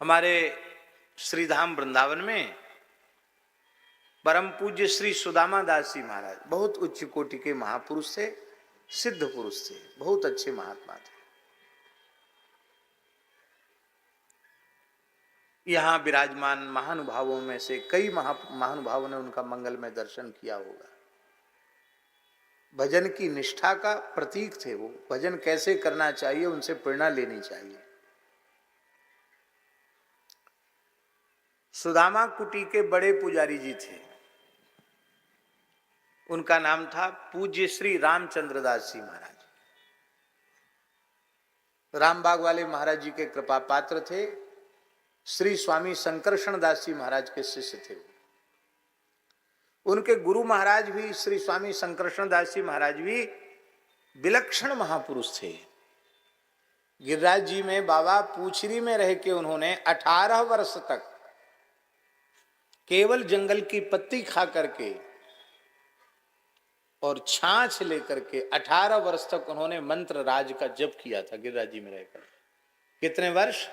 हमारे श्रीधाम वृंदावन में परम पूज्य श्री सुदामा दास जी महाराज बहुत उच्च कोटि के महापुरुष थे, सिद्ध पुरुष थे, बहुत अच्छे महात्मा थे। यहाँ विराजमान महानुभावों में से कई महानुभावों ने उनका मंगलमय दर्शन किया होगा। भजन की निष्ठा का प्रतीक थे वो। भजन कैसे करना चाहिए उनसे प्रेरणा लेनी चाहिए। सुदामा कुटी के बड़े पुजारी जी थे, उनका नाम था पूज्य श्री रामचंद्र दास जी महाराज। रामबाग वाले महाराज जी के कृपा पात्र थे। श्री स्वामी संकर्षण दास जी महाराज के शिष्य थे। उनके गुरु महाराज भी श्री स्वामी संकर्षण दास जी महाराज भी विलक्षण महापुरुष थे। गिरिराज जी में बाबा पूछरी में रह के उन्होंने 18 वर्ष तक केवल जंगल की पत्ती खा करके और छाछ लेकर के 18 वर्ष तक उन्होंने मंत्र राज का जप किया था गिरिराज जी में रहकर। कितने वर्ष?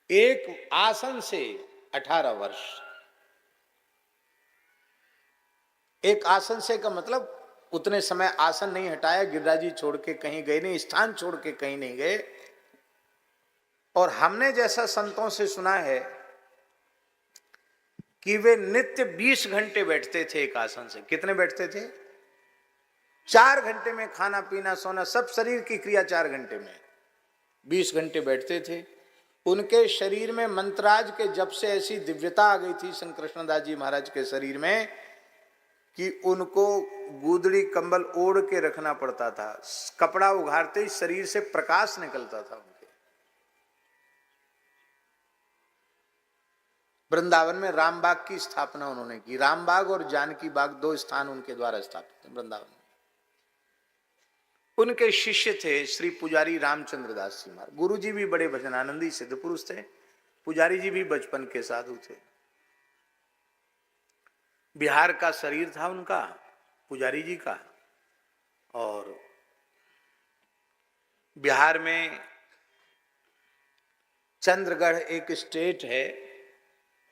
एक आसन से 18 वर्ष। एक आसन से का मतलब उतने समय आसन नहीं हटाया, गिरिराज जी छोड़ के कहीं गए नहीं, स्थान छोड़ के कहीं नहीं गए। और हमने जैसा संतों से सुना है कि वे नित्य 20 घंटे बैठते थे एक आसन से। कितने बैठते थे? 4 घंटे में खाना पीना सोना सब शरीर की क्रिया 4 घंटे में, 20 घंटे बैठते थे। उनके शरीर में मंत्राज के जब से ऐसी दिव्यता आ गई थी शंकरकृष्ण दास जी महाराज के शरीर में कि उनको गुदड़ी कंबल ओढ़ के रखना पड़ता था। कपड़ा उघाड़ते ही शरीर से प्रकाश निकलता था उनके। वृंदावन में रामबाग की स्थापना उन्होंने की। रामबाग और जानकी बाग 2 स्थान उनके द्वारा स्थापित हैं वृंदावन में। उनके शिष्य थे श्री पुजारी रामचंद्र दास जी महाराज। गुरु जी भी बड़े भजनानंदी सिद्ध पुरुष थे। पुजारी जी भी बचपन के साधु थे। बिहार का शरीर था उनका, पुजारी जी का। और बिहार में चंद्रगढ़ एक स्टेट है,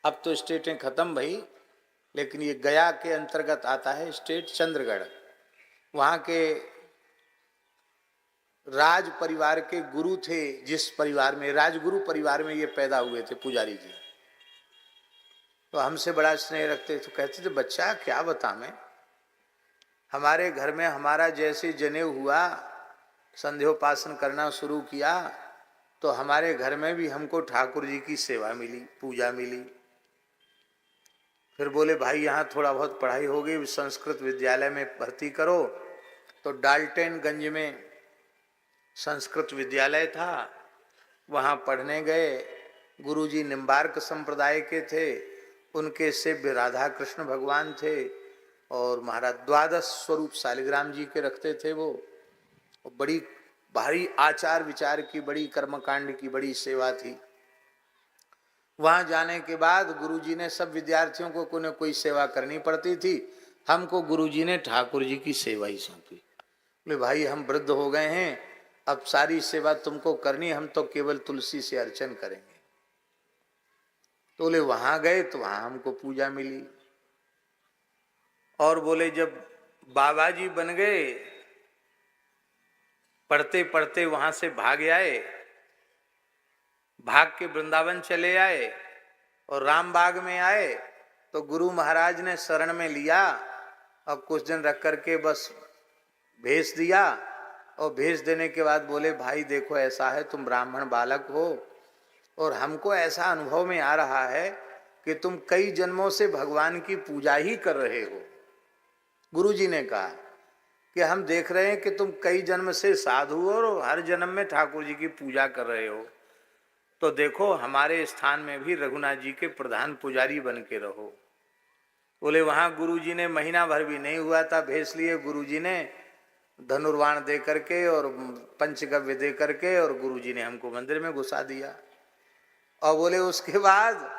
अब तो स्टेटें खत्म भई, लेकिन ये गया के अंतर्गत आता है स्टेट चंद्रगढ़। वहां के राज परिवार के गुरु थे, जिस परिवार में राजगुरु परिवार में ये पैदा हुए थे पुजारी जी। तो हमसे बड़ा स्नेह रखते थे। कहते थे बच्चा क्या बता मैं, हमारे घर में हमारा जैसे जनेऊ हुआ, संध्योपासन करना शुरू किया तो हमारे घर में भी हमको ठाकुर जी की सेवा मिली, पूजा मिली। फिर बोले भाई यहाँ थोड़ा बहुत पढ़ाई हो गई, संस्कृत विद्यालय में भर्ती करो। तो डाल्टनगंज में संस्कृत विद्यालय था, वहाँ पढ़ने गए। गुरुजी निम्बार्क संप्रदाय के थे, उनके सेव्य राधा कृष्ण भगवान थे और महाराज 12 स्वरूप शालिग्राम जी के रखते थे वो। बड़ी भारी आचार विचार की, बड़ी कर्मकांड की बड़ी सेवा थी। वहां जाने के बाद गुरुजी ने सब विद्यार्थियों को कोई न कोई सेवा करनी पड़ती थी। हमको गुरुजी ने ठाकुर जी की सेवा ही सौंपी। बोले भाई हम वृद्ध हो गए हैं, अब सारी सेवा तुमको करनी, हम तो केवल तुलसी से अर्चन करेंगे। तो बोले वहां गए तो वहां हमको पूजा मिली। और बोले जब बाबा जी बन गए, पढ़ते पढ़ते वहां से भाग आए, भाग के वृंदावन चले आए और रामबाग में आए तो गुरु महाराज ने शरण में लिया और कुछ दिन रख करके बस भेज दिया। और भेज देने के बाद बोले भाई देखो ऐसा है, तुम ब्राह्मण बालक हो और हमको ऐसा अनुभव में आ रहा है कि तुम कई जन्मों से भगवान की पूजा ही कर रहे हो। गुरुजी ने कहा कि हम देख रहे हैं कि तुम कई जन्म से साधु हो और हर जन्म में ठाकुर जी की पूजा कर रहे हो, तो देखो हमारे स्थान में भी रघुनाथ जी के प्रधान पुजारी बन के रहो। बोले वहां गुरुजी ने महीना भर भी नहीं हुआ था, भेज लिए गुरुजी ने धनुर्वाण दे करके और पंचगव्य दे करके, और गुरुजी ने हमको मंदिर में घुसा दिया। और बोले उसके बाद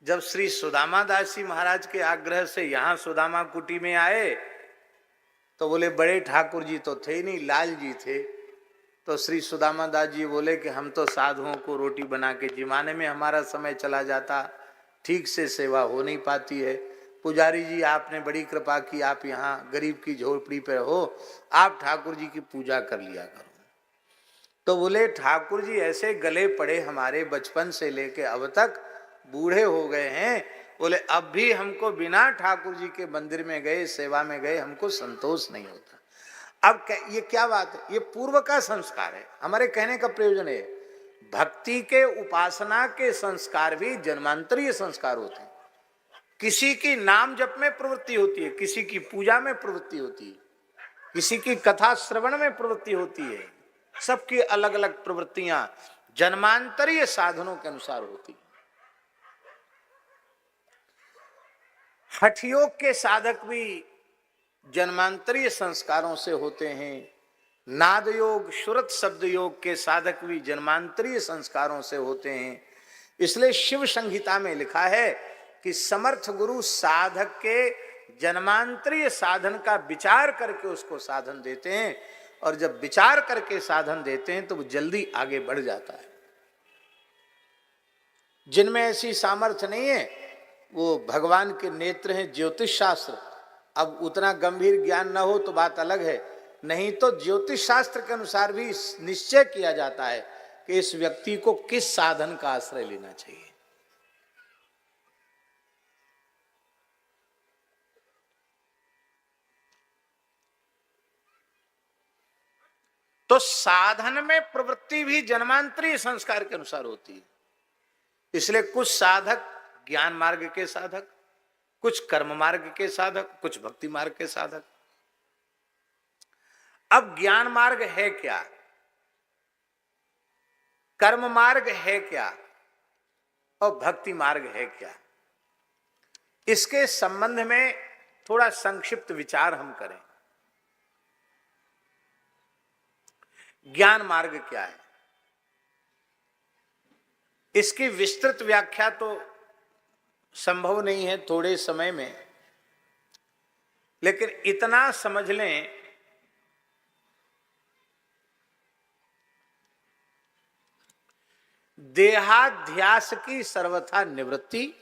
जब श्री सुदामा दास जी महाराज के आग्रह से यहाँ सुदामा कुटी में आए तो बोले बड़े ठाकुर जी तो थे नहीं, लाल जी थे। तो श्री सुदामा दास जी बोले कि हम तो साधुओं को रोटी बना के जिमाने में हमारा समय चला जाता, ठीक से सेवा हो नहीं पाती है। पुजारी जी आपने बड़ी कृपा की, आप यहाँ गरीब की झोपड़ी पे हो, आप ठाकुर जी की पूजा कर लिया करो। तो बोले ठाकुर जी ऐसे गले पड़े हमारे बचपन से लेके अब तक, बूढ़े हो गए हैं, बोले अब भी हमको बिना ठाकुर जी के मंदिर में गए, सेवा में गए, हमको संतोष नहीं होता। अब ये क्या बात है, ये पूर्व का संस्कार है। हमारे कहने का प्रयोजन है भक्ति के उपासना के संस्कार भी जन्मांतरीय संस्कार होते हैं। किसी की नाम जप में प्रवृत्ति होती है, किसी की पूजा में प्रवृत्ति होती है, किसी की कथा श्रवण में प्रवृत्ति होती है। सबकी अलग अलग प्रवृत्तियां जन्मांतरीय साधनों के अनुसार होती है। हठ योग के साधक भी जन्मांतरीय संस्कारों से होते हैं। नाद योग, श्रुत शब्द योग के साधक भी जन्मांतरीय संस्कारों से होते हैं। इसलिए शिव संहिता में लिखा है कि समर्थ गुरु साधक के जन्मांतरीय साधन का विचार करके उसको साधन देते हैं, और जब विचार करके साधन देते हैं तो वो जल्दी आगे बढ़ जाता है। जिनमें ऐसी सामर्थ्य नहीं है वो भगवान के नेत्र हैं, ज्योतिष शास्त्र। अब उतना गंभीर ज्ञान न हो तो बात अलग है, नहीं तो ज्योतिष शास्त्र के अनुसार भी निश्चय किया जाता है कि इस व्यक्ति को किस साधन का आश्रय लेना चाहिए। तो साधन में प्रवृत्ति भी जन्मांतरीय संस्कार के अनुसार होती है। इसलिए कुछ साधक ज्ञान मार्ग के साधक, कुछ कर्म मार्ग के साधक, कुछ भक्ति मार्ग के साधक। अब ज्ञान मार्ग है क्या, कर्म मार्ग है क्या, और भक्ति मार्ग है क्या, इसके संबंध में थोड़ा संक्षिप्त विचार हम करें। ज्ञान मार्ग क्या है, इसकी विस्तृत व्याख्या तो संभव नहीं है थोड़े समय में, लेकिन इतना समझ लें देहाध्यास की सर्वथा निवृत्ति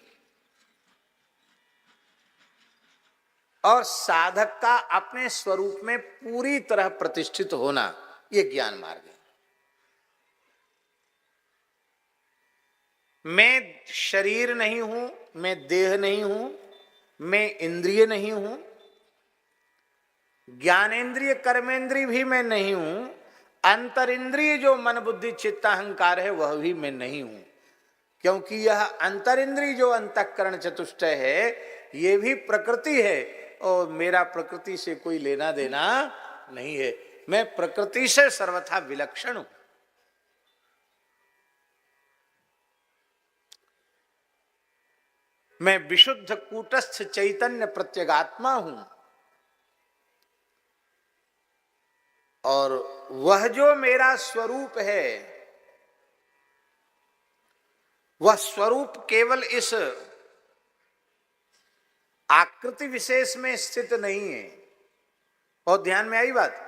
और साधक का अपने स्वरूप में पूरी तरह प्रतिष्ठित होना, ये ज्ञान मार्ग है। मैं शरीर नहीं हूं, मैं देह नहीं हूं, मैं इंद्रिय नहीं हूं, ज्ञानेन्द्रिय कर्मेंद्रिय भी मैं नहीं हूं, अंतर इंद्रिय जो मन बुद्धि चित्त अहंकार है वह भी मैं नहीं हूं। क्योंकि यह अंतर इंद्रिय जो अंतःकरण चतुष्टय है ये भी प्रकृति है, और मेरा प्रकृति से कोई लेना देना नहीं है। मैं प्रकृति से सर्वथा विलक्षण हूं। मैं विशुद्ध कूटस्थ चैतन्य प्रत्यगात्मा हूं, और वह जो मेरा स्वरूप है वह स्वरूप केवल इस आकृति विशेष में स्थित नहीं है। और ध्यान में आई बात,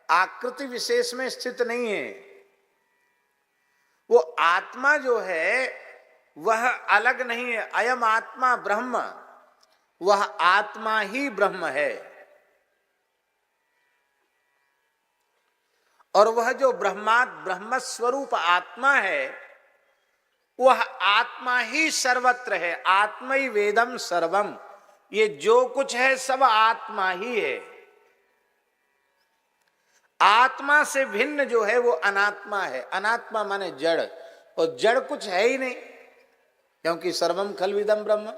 आकृति विशेष में स्थित नहीं है। वो आत्मा जो है वह अलग नहीं है। अयम आत्मा ब्रह्म, वह आत्मा ही ब्रह्म है। और वह जो ब्रह्म स्वरूप आत्मा है वह आत्मा ही सर्वत्र है। आत्मै वेदम सर्वम, ये जो कुछ है सब आत्मा ही है। आत्मा से भिन्न जो है वो अनात्मा है। अनात्मा माने जड़, और जड़ कुछ है ही नहीं, क्योंकि सर्वम खल्विदम ब्रह्म।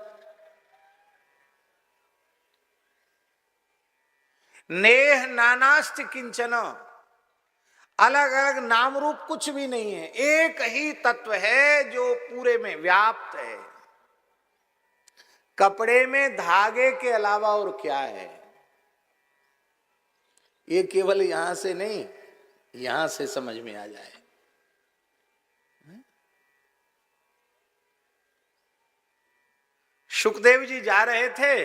नेह नानास्ति किंचन, अलग अलग नाम रूप कुछ भी नहीं है, एक ही तत्व है जो पूरे में व्याप्त है। कपड़े में धागे के अलावा और क्या है, ये केवल यहां से नहीं यहां से समझ में आ जाए। सुखदेव जी जा रहे थे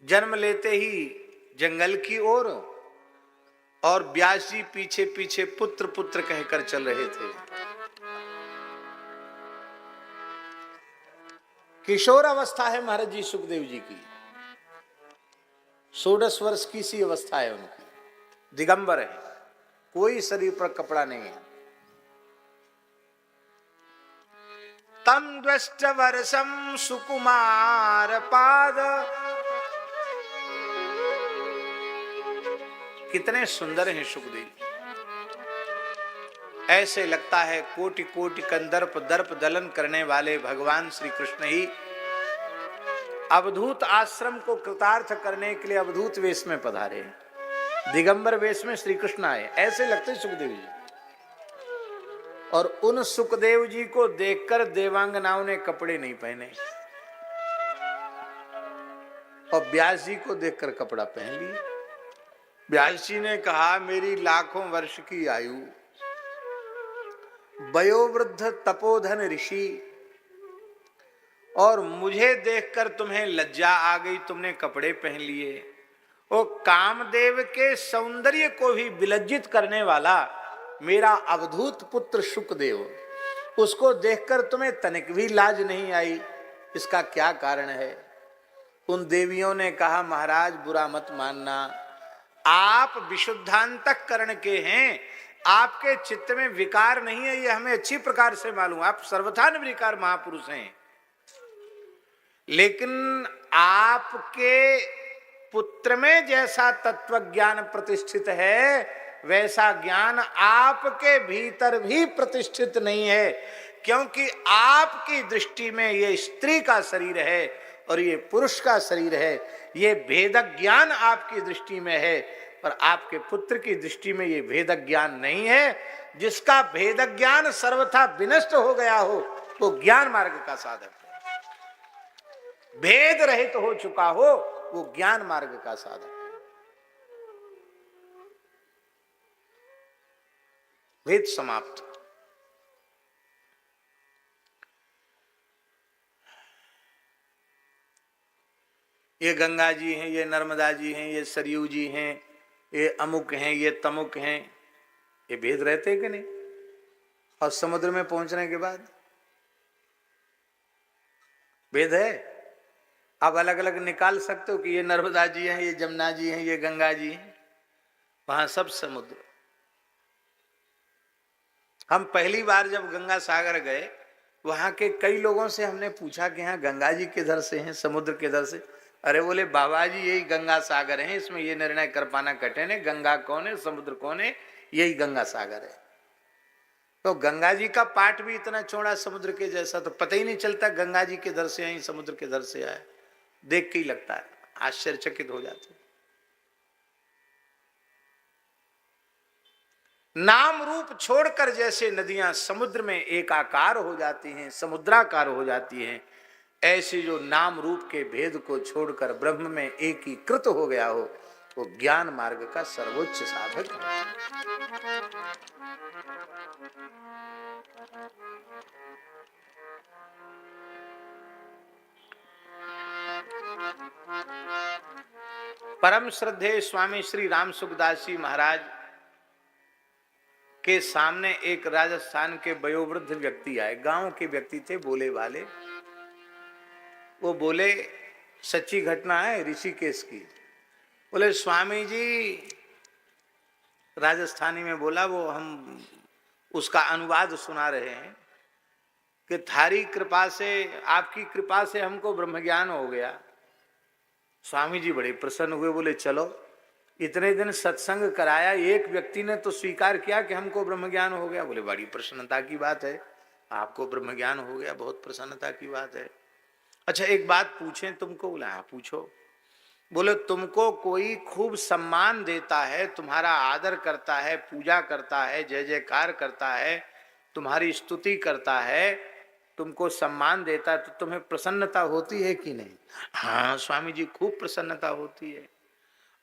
जन्म लेते ही जंगल की ओर, और व्यास जी पीछे पीछे पुत्र पुत्र कहकर चल रहे थे। किशोर अवस्था है महाराज जी सुखदेव जी की, 16 वर्ष की सी अवस्था है उनकी, दिगंबर है, कोई शरीर पर कपड़ा नहीं है। तम द्वष्ट वर्षम सुकुमार पाद, कितने सुंदर हैं सुखदेव। ऐसे लगता है कोटि कोटि कंदर्प दर्प दलन करने वाले भगवान श्री कृष्ण ही अवधूत आश्रम को कृतार्थ करने के लिए अवधूत वेश में पधारे, दिगंबर वेश में श्री कृष्ण आए, ऐसे लगते सुखदेव जी। और उन सुखदेव जी को देखकर देवांगनाओं ने कपड़े नहीं पहने, और व्यास जी को देखकर कपड़ा पहन लिया। व्यास जी ने कहा मेरी लाखों वर्ष की आयु, वयोवृद्ध तपोधन ऋषि, और मुझे देखकर तुम्हें लज्जा आ गई, तुमने कपड़े पहन लिए। वो कामदेव के सौंदर्य को भी विलज्जित करने वाला मेरा अवधूत पुत्र शुकदेव, उसको देखकर तुम्हें तनिक भी लाज नहीं आई, इसका क्या कारण है? उन देवियों ने कहा महाराज बुरा मत मानना, आप विशुद्धांतःकरण के हैं, आपके चित्त में विकार नहीं है, ये हमें अच्छी प्रकार से मालूम, आप सर्वथा निर्विकार महापुरुष हैं। लेकिन आपके पुत्र में जैसा तत्व ज्ञान प्रतिष्ठित है वैसा ज्ञान आपके भीतर भी प्रतिष्ठित नहीं है, क्योंकि आपकी दृष्टि में ये स्त्री का शरीर है और ये पुरुष का शरीर है, ये भेदक ज्ञान आपकी दृष्टि में है, पर आपके पुत्र की दृष्टि में ये भेदक ज्ञान नहीं है। जिसका भेदक ज्ञान सर्वथा विनष्ट हो गया हो वो ज्ञान मार्ग का साधक है, भेद रहित हो चुका हो वो ज्ञान मार्ग का साधक है। भेद समाप्त। ये गंगा जी हैं, ये नर्मदा जी हैं, ये सरयू जी हैं, ये अमुक हैं, ये तमुक हैं, ये भेद रहते हैं कि नहीं? और समुद्र में पहुंचने के बाद भेद है। आप अलग अलग निकाल सकते हो कि ये नर्मदा जी हैं, ये जमुना जी हैं, ये गंगा जी हैं, वहां सब समुद्र। हम पहली बार जब गंगा सागर गए, वहां के कई लोगों से हमने पूछा कि यहाँ गंगा जी किधर से हैं, समुद्र किधर से? अरे बोले बाबा जी यही गंगा सागर है, इसमें ये निर्णय कर पाना कठिन है, गंगा कौन है समुद्र कौन है, यही गंगा सागर है। तो गंगा जी का पाठ भी इतना चौड़ा समुद्र के जैसा, तो पता ही नहीं चलता गंगा जी किधर से आई समुद्र किधर से आए, देख के ही लगता है, आश्चर्यचकित हो जाते। नाम रूप छोड़कर जैसे नदियां समुद्र में एकाकार हो जाती हैं, समुद्राकार हो जाती हैं, ऐसे जो नाम रूप के भेद को छोड़कर ब्रह्म में एकीकृत हो गया हो वो ज्ञान मार्ग का सर्वोच्च साधक है। परम श्रद्धेय स्वामी श्री राम सुखदास जी महाराज के सामने एक राजस्थान के वयोवृद्ध व्यक्ति आए, गांव के व्यक्ति थे, बोले वाले। वो बोले सच्ची घटना है ऋषिकेश की। बोले स्वामी जी, राजस्थानी में बोला, वो हम उसका अनुवाद सुना रहे हैं कि थारी कृपा से, आपकी कृपा से हमको ब्रह्म ज्ञान हो गया। स्वामी जी बड़े प्रसन्न हुए, बोले चलो, इतने दिन सत्संग कराया, एक व्यक्ति ने तो स्वीकार किया कि हमको ब्रह्म ज्ञान हो गया। बोले बड़ी प्रसन्नता की बात है, आपको ब्रह्म ज्ञान हो गया, बहुत प्रसन्नता की बात है। अच्छा एक बात पूछें तुमको? बोला हाँ पूछो। बोले तुमको कोई खूब सम्मान देता है, तुम्हारा आदर करता है, पूजा करता है, जय जयकार करता है, तुम्हारी स्तुति करता है, तुमको सम्मान देता है, तो तुम्हें प्रसन्नता होती है कि नहीं? हाँ स्वामी जी खूब प्रसन्नता होती है।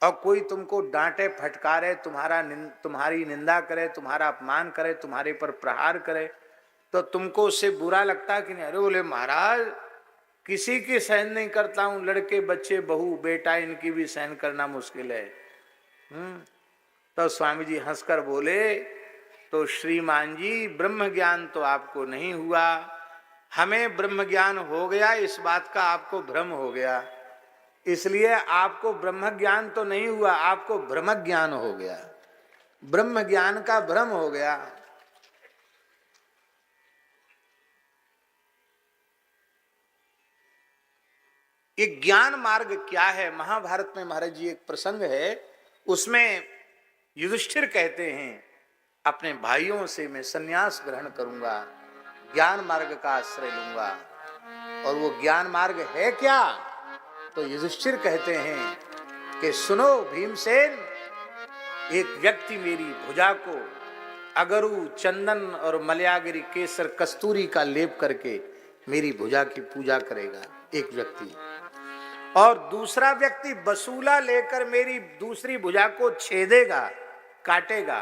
और कोई तुमको डांटे फटकारे, तुम्हारी निंदा करे, तुम्हारा अपमान करे, तुम्हारे पर प्रहार करे, तो तुमको उससे बुरा लगता है कि नहीं? अरे बोले महाराज किसी की सहन नहीं करता हूं, लड़के बच्चे बहू बेटा इनकी भी सहन करना मुश्किल है। तो स्वामी जी हंसकर बोले, तो श्रीमान जी ब्रह्म ज्ञान तो आपको नहीं हुआ, हमें ब्रह्म ज्ञान हो गया, इस बात का आपको भ्रम हो गया, इसलिए आपको ब्रह्म ज्ञान तो नहीं हुआ, आपको भ्रम ज्ञान हो गया, ब्रह्म ज्ञान का भ्रम हो गया। ये ज्ञान मार्ग क्या है? महाभारत में महाराज जी एक प्रसंग है, उसमें युधिष्ठिर कहते हैं अपने भाइयों से मैं सन्यास ग्रहण करूंगा, ज्ञान मार्ग का आश्रय लूंगा। और वो ज्ञान मार्ग है क्या? तो युधिष्ठिर कहते हैं कि सुनो भीमसेन, एक व्यक्ति मेरी भुजा को अगरू, चंदन और मलयागिरी, केसर, कस्तूरी का लेप करके मेरी भुजा की पूजा करेगा, एक व्यक्ति, और दूसरा व्यक्ति बसूला लेकर मेरी दूसरी भुजा को छेदेगा, काटेगा।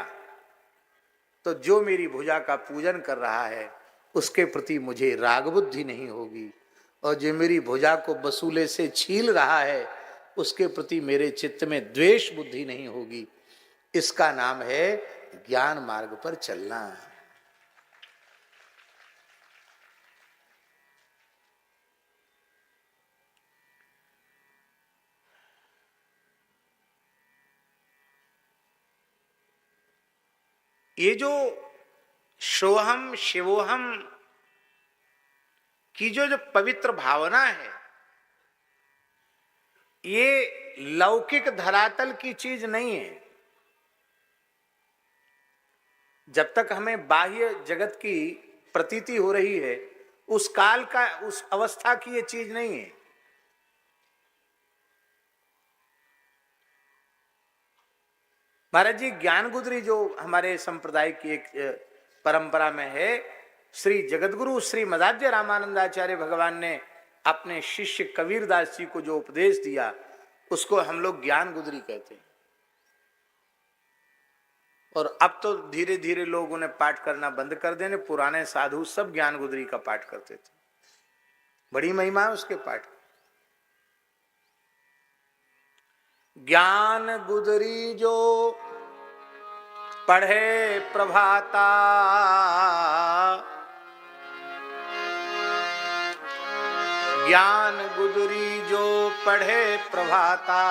तो जो मेरी भुजा का पूजन कर रहा है उसके प्रति मुझे राग बुद्धि नहीं होगी, और जो मेरी भुजा को बसूले से छील रहा है उसके प्रति मेरे चित्त में द्वेष बुद्धि नहीं होगी। इसका नाम है ज्ञान मार्ग पर चलना। ये जो सोहम शिवोहम की जो पवित्र भावना है, ये लौकिक धरातल की चीज नहीं है। जब तक हमें बाह्य जगत की प्रतीति हो रही है, उस काल का, उस अवस्था की ये चीज नहीं है। महाराज जी ज्ञान गुदरी जो हमारे संप्रदाय की एक परंपरा में है, श्री जगतगुरु श्री मदाध्य रामानंदाचार्य भगवान ने अपने शिष्य कबीरदास जी को जो उपदेश दिया उसको हम लोग ज्ञान गुदरी कहते हैं। और अब तो धीरे धीरे लोग उन्हें पाठ करना बंद कर देने, पुराने साधु सब ज्ञान गुदरी का पाठ करते थे, बड़ी महिमा है उसके पाठ। ज्ञान गुदरी जो पढ़े प्रभाता, ज्ञान गुदरी जो पढ़े प्रभाता,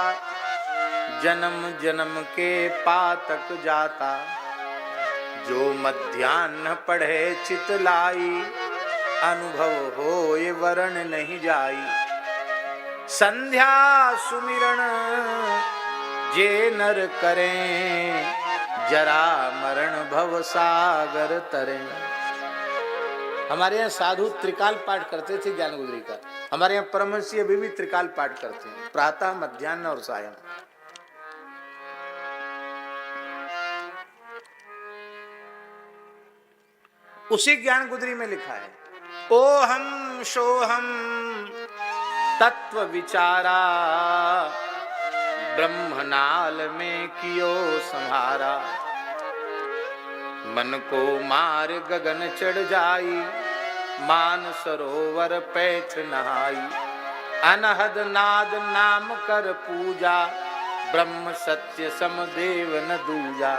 जन्म जन्म के पातक जाता। जो मध्याह्न पढ़े चितलाई, अनुभव होए वरण नहीं जाई। संध्या सुमिरन जे नर करें, जरा मरण भव सागर तरें। हमारे यहाँ साधु त्रिकाल पाठ करते थे ज्ञान गुदरी का। हमारे यहाँ परमहंसी अभी भी त्रिकाल पाठ करते हैं, प्रातः, मध्याह्न और सायं। उसी ज्ञान गुदरी में लिखा है, ओहम सोहम तत्व विचारा, ब्रह्मनाल में कियो संहारा। मन को मार गगन चढ़ जाई, मान सरोवर पैठ नहाई। अनहद नाद नाम कर पूजा, ब्रह्म सत्य समदेव न दूजा।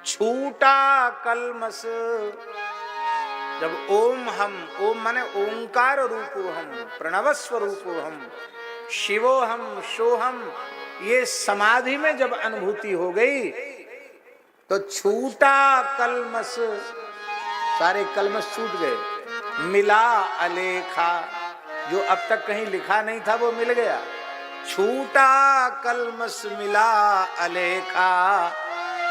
छूटा कलमस, जब ओम हम, ओम माने ओंकार रूपो हम, प्रणव स्वरूपो हम, शिवो हम, सोहम, ये समाधि में जब अनुभूति हो गई तो छूटा कलमस, सारे कलमस छूट गए। मिला अलेखा, जो अब तक कहीं लिखा नहीं था वो मिल गया। छूटा कलमस मिला अलेखा,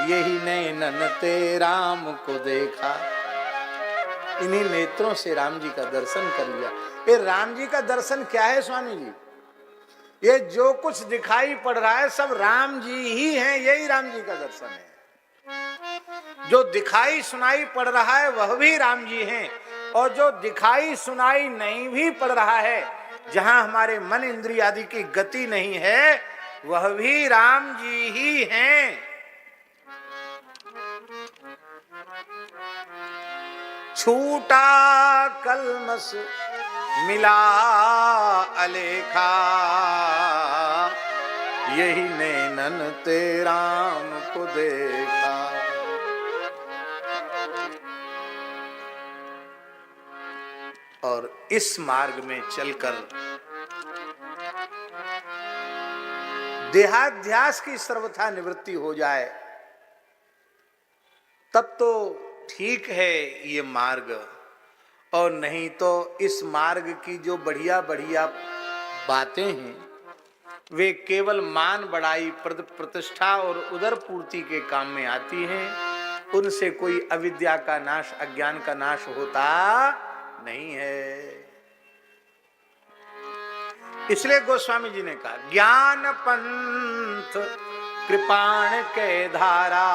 यही नैनन ते राम को देखा। इन्हीं नेत्रों से राम जी का दर्शन कर लिया। ये राम जी का दर्शन क्या है स्वामी जी? ये जो कुछ दिखाई पड़ रहा है सब राम जी ही हैं, यही राम जी का दर्शन है। जो दिखाई सुनाई पड़ रहा है वह भी राम जी हैं, और जो दिखाई सुनाई नहीं भी पड़ रहा है, जहां हमारे मन इंद्रिय आदि की गति नहीं है, वह भी राम जी ही हैं। छूटा कलमस मिला अलेखा, यही नैनन ते राम को देखा। और इस मार्ग में चलकर देहाध्यास की सर्वथा निवृत्ति हो जाए, तब तो ठीक है ये मार्ग। और नहीं तो इस मार्ग की जो बढ़िया बढ़िया बातें हैं वे केवल मान बढ़ाई, प्रतिष्ठा और उदर पूर्ति के काम में आती हैं। उनसे कोई अविद्या का नाश, अज्ञान का नाश होता नहीं है। इसलिए गोस्वामी जी ने कहा, ज्ञान पंथ कृपाण के धारा,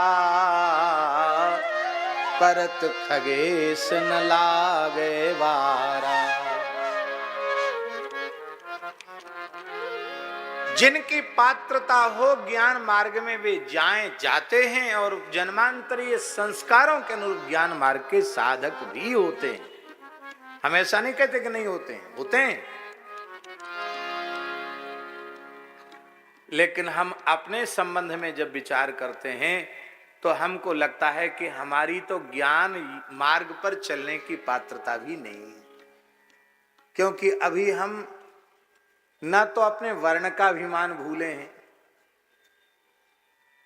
परत खगेश न लागे वारा। जिनकी पात्रता हो ज्ञान मार्ग में वे जाते हैं और जन्मांतरीय संस्कारों के अनुरूप ज्ञान मार्ग के साधक भी होते हैं। हम ऐसा नहीं कहते कि नहीं होते हैं, होते हैं। लेकिन हम अपने संबंध में जब विचार करते हैं तो हमको लगता है कि हमारी तो ज्ञान मार्ग पर चलने की पात्रता भी नहीं है, क्योंकि अभी हम ना तो अपने वर्ण का अभिमान भूले हैं,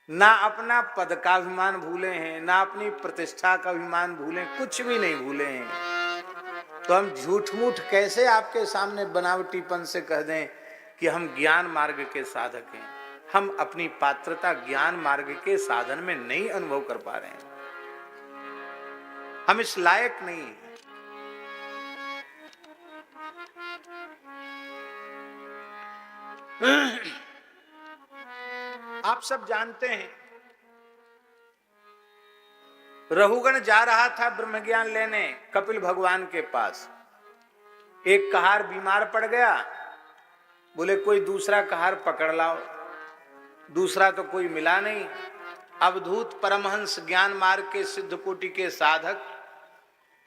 ना अपना पद का अभिमान भूले हैं, ना अपनी प्रतिष्ठा का अभिमान भूले, कुछ भी नहीं भूले हैं। तो हम झूठ मूठ कैसे आपके सामने बनावटीपन से कह दें कि हम ज्ञान मार्ग के साधक हैं। हम अपनी पात्रता ज्ञान मार्ग के साधन में नहीं अनुभव कर पा रहे हैं, हम इस लायक नहीं हैं। आप सब जानते हैं, रहुगण जा रहा था ब्रह्म ज्ञान लेने कपिल भगवान के पास। एक कहार बीमार पड़ गया, बोले कोई दूसरा कहार पकड़ लाओ। दूसरा तो कोई मिला नहीं। अवधूत परमहंस ज्ञान मार्ग के सिद्ध कोटि के साधक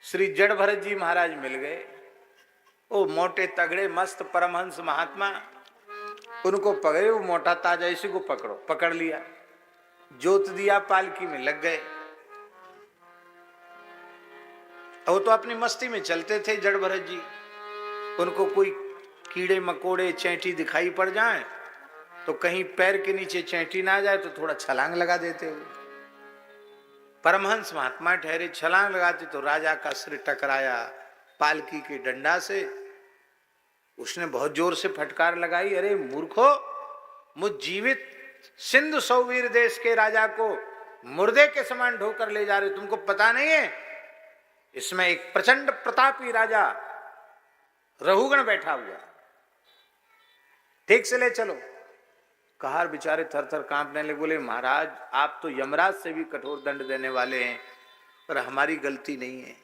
श्री जड़ भरत जी महाराज मिल गए। वो मोटे तगड़े मस्त परमहंस महात्मा, उनको पकड़े, वो मोटा ताजा, इसी को पकड़ो। पकड़ लिया, जोत दिया, पालकी में लग गए। वो तो अपनी मस्ती में चलते थे जड़ भरत जी। उनको कोई कीड़े मकोड़े चैंटी दिखाई पड़ जाए तो कहीं पैर के नीचे चैंटी ना जाए तो थोड़ा छलांग लगा देते हुए। परमहंस महात्मा ठहरे, छलांग लगाते तो राजा का सिर टकराया पालकी के डंडा से। उसने बहुत जोर से फटकार लगाई, अरे मूर्खो, मुझ जीवित सिंधु सौवीर देश के राजा को मुर्दे के समान ढोकर ले जा रहे, तुमको पता नहीं है इसमें एक प्रचंड प्रतापी राजा रहुगण बैठा हुआ, ठीक से ले चलो। कहार बेचारे थर थर कांपने लगे, बोले महाराज आप तो यमराज से भी कठोर दंड देने वाले हैं, पर हमारी गलती नहीं है।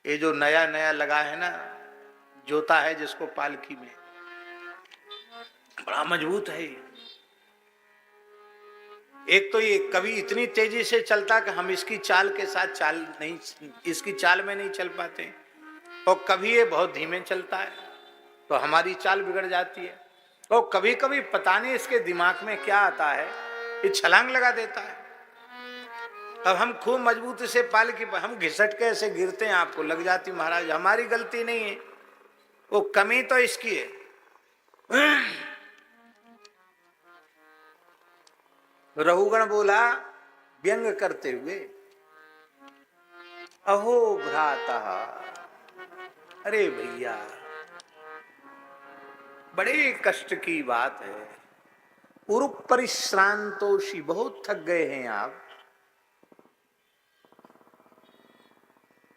ये जो नया नया लगा है ना, जोता है जिसको पालकी में, बड़ा मजबूत है। एक तो ये कभी इतनी तेजी से चलता कि हम इसकी चाल के साथ चाल नहीं, इसकी चाल में नहीं चल पाते, और कभी ये बहुत धीमे चलता है तो हमारी चाल बिगड़ जाती है। और कभी कभी पता नहीं इसके दिमाग में क्या आता है, ये छलांग लगा देता है। अब हम खूब मजबूती से पालकी पर हम घिसट के ऐसे गिरते हैं, आपको लग जाती महाराज, हमारी गलती नहीं है, वो कमी तो इसकी है। रहुगण बोला व्यंग करते हुए, अहो भ्राता, अरे भैया बड़े कष्ट की बात है, उरुप परिश्रांतोषी, बहुत थक गए हैं आप,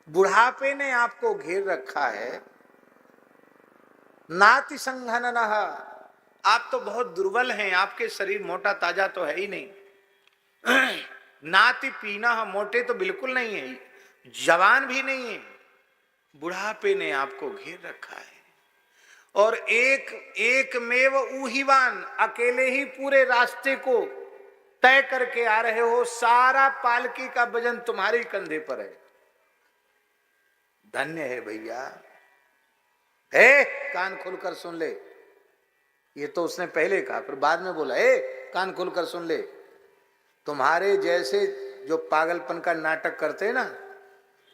बुढ़ापे ने आपको घेर रखा है। नाति संघननः, आप तो बहुत दुर्बल हैं, आपके शरीर मोटा ताजा तो है ही नहीं। नाति पीना, मोटे तो बिल्कुल नहीं है, जवान भी नहीं है, बुढ़ापे ने आपको घेर रखा है। और एक मेव ऊहीवान, अकेले ही पूरे रास्ते को तय करके आ रहे हो, सारा पालकी का वजन तुम्हारे कंधे पर है। धन्य है भैया। ए कान खोलकर सुन ले, ये तो उसने पहले कहा, फिर बाद में बोला ए कान खोलकर सुन ले, तुम्हारे जैसे जो पागलपन का नाटक करते हैं ना,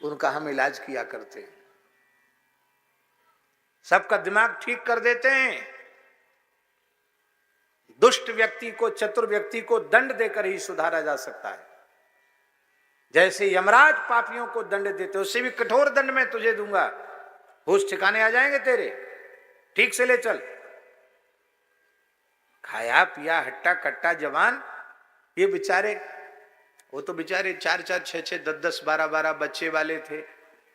उनका हम इलाज किया करते हैं, सबका दिमाग ठीक कर देते हैं। दुष्ट व्यक्ति को, चतुर व्यक्ति को दंड देकर ही सुधारा जा सकता है। जैसे यमराज पापियों को दंड देते, उससे भी कठोर दंड मैं तुझे दूंगा, होश ठिकाने आ जाएंगे तेरे, ठीक से ले चल। खाया पिया हट्टा कट्टा जवान, ये बेचारे, वो तो बेचारे 4-4, 6-6, 10-10, 12-12 बच्चे वाले थे,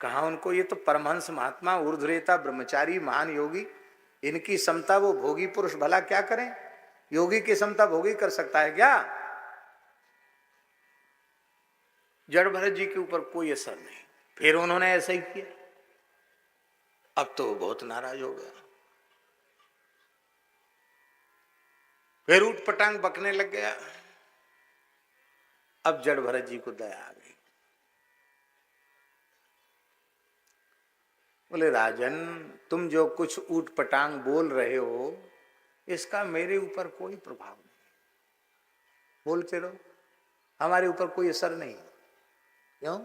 कहा उनको, ये तो परमहंस महात्मा ऊर्ध्वरेता ब्रह्मचारी महान योगी, इनकी समता वो भोगी पुरुष भला क्या करें? योगी की समता भोगी कर सकता है क्या? जड़ भरत जी के ऊपर कोई असर नहीं। फिर उन्होंने ऐसा ही किया। अब तो बहुत नाराज हो गया, फिर उठ पटांग बकने लग गया। अब जड़ भरत जी को दया आ गई, बोले राजन तुम जो कुछ ऊट पटांग बोल रहे हो, इसका मेरे ऊपर कोई प्रभाव नहीं, बोलते रहो, हमारे ऊपर कोई असर नहीं। क्यों?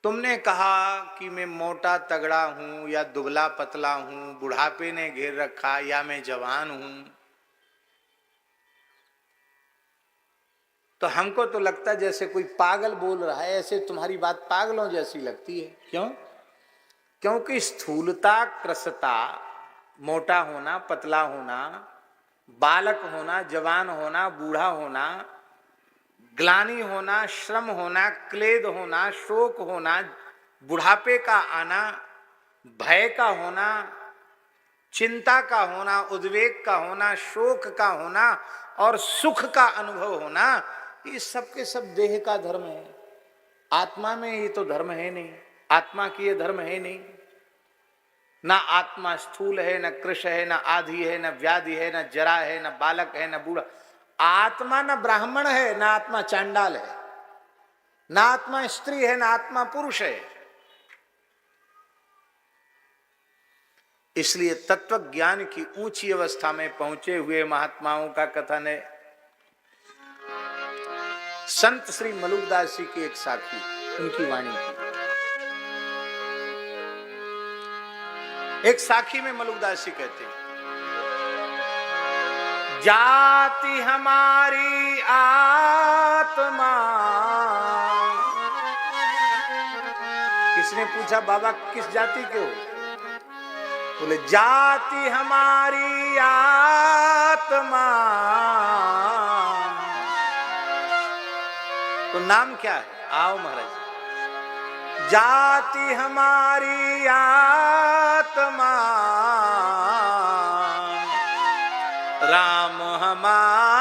तुमने कहा कि मैं मोटा तगड़ा हूं या दुबला पतला हूं, बुढ़ापे ने घेर रखा या मैं जवान हूं, तो हमको तो लगता जैसे कोई पागल बोल रहा है, ऐसे तुम्हारी बात पागलों जैसी लगती है। क्यों? क्योंकि स्थूलता, कृशता, मोटा होना, पतला होना, बालक होना, जवान होना, बूढ़ा होना, ग्लानि होना, श्रम होना, क्लेद होना, शोक होना, बुढ़ापे का आना, भय का होना, चिंता का होना, उद्वेग का होना, शोक का होना और सुख का अनुभव होना, ये सब के सब देह का धर्म है। आत्मा में ये तो धर्म है नहीं, आत्मा की ये धर्म है नहीं। ना आत्मा स्थूल है, न कृश है, न आधि है, न व्याधि है, न जरा है, न बालक है, न बूढ़ा। आत्मा न ब्राह्मण है, न आत्मा चांडाल है, न आत्मा स्त्री है, न आत्मा पुरुष है। इसलिए तत्व ज्ञान की ऊंची अवस्था में पहुंचे हुए महात्माओं का कथन है। संत श्री मलुकदास जी की एक साखी, उनकी वाणी की एक साखी में मलुकदास जी कहते हैं, जाति हमारी आत्मा। किसने पूछा बाबा किस जाति के हो? बोले जाति हमारी आत्मा। तो नाम क्या है? आओ महाराज। जाति हमारी आत्मा, राम हमारा